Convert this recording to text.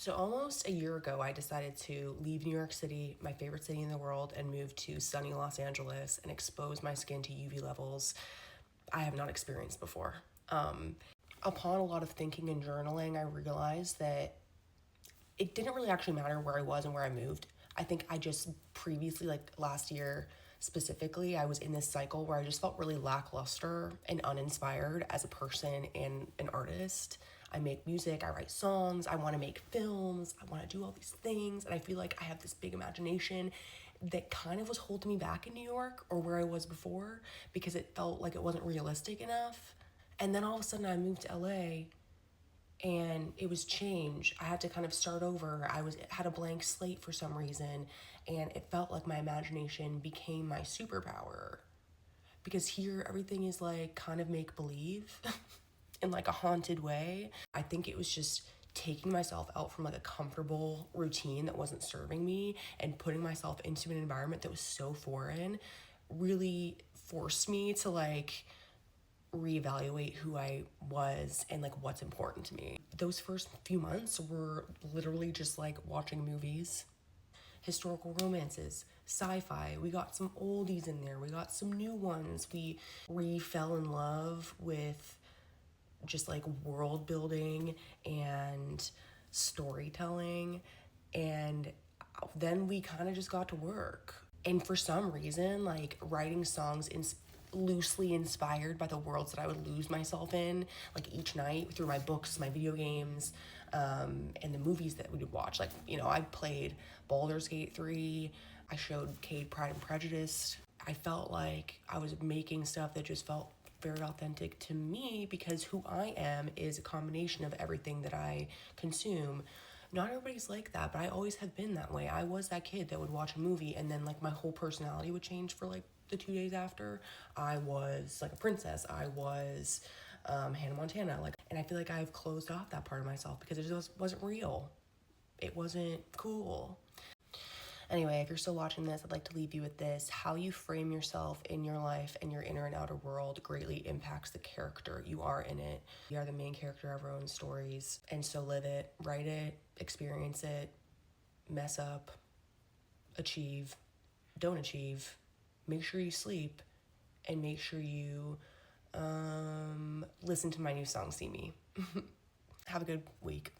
So almost a year ago, I decided to leave New York City, my favorite city in the world, and move to sunny Los Angeles and expose my skin to UV levels I have not experienced before. Upon a lot of thinking and journaling, I realized that it didn't really actually matter where I was and where I moved. I think I just previously, like last year specifically, I was in this cycle where I just felt really lackluster and uninspired as a person and an artist. I make music, I write songs, I want to make films, I want to do all these things, and I feel like I have this big imagination that kind of was holding me back in New York or where I was before because it felt like it wasn't realistic enough. And then all of a sudden I moved to LA and it was change. I had to kind of start over. Had a blank slate for some reason, and it felt like my imagination became my superpower. Because here everything is like kind of make believe in like a haunted way. I think it was just taking myself out from like a comfortable routine that wasn't serving me and putting myself into an environment that was so foreign really forced me to like reevaluate who I was and like what's important to me. Those first few months were literally just like watching movies, historical romances, sci-fi. We got some oldies in there. We got some new ones. We fell in love with just like world building and storytelling, and then we kind of just got to work. And for some reason, like writing songs loosely inspired by the worlds that I would lose myself in, like each night through my books, my video games, and the movies that we would watch. Like, you know, I played Baldur's Gate 3, I showed Cade Pride and Prejudice. I felt like I was making stuff that just felt very authentic to me because who I am is a combination of everything that I consume. Not everybody's like that, but I always have been that way. I was that kid that would watch a movie and then like my whole personality would change for like the 2 days after. I was like a princess. I was Hannah Montana. And I feel like I've closed off that part of myself because it just wasn't real. It wasn't cool. Anyway, if you're still watching this, I'd like to leave you with this. How you frame yourself in your life and your inner and outer world greatly impacts the character you are in it. We are the main character of our own stories, and so live it, write it, experience it, mess up, achieve, don't achieve, make sure you sleep, and make sure you listen to my new song, See Me. Have a good week.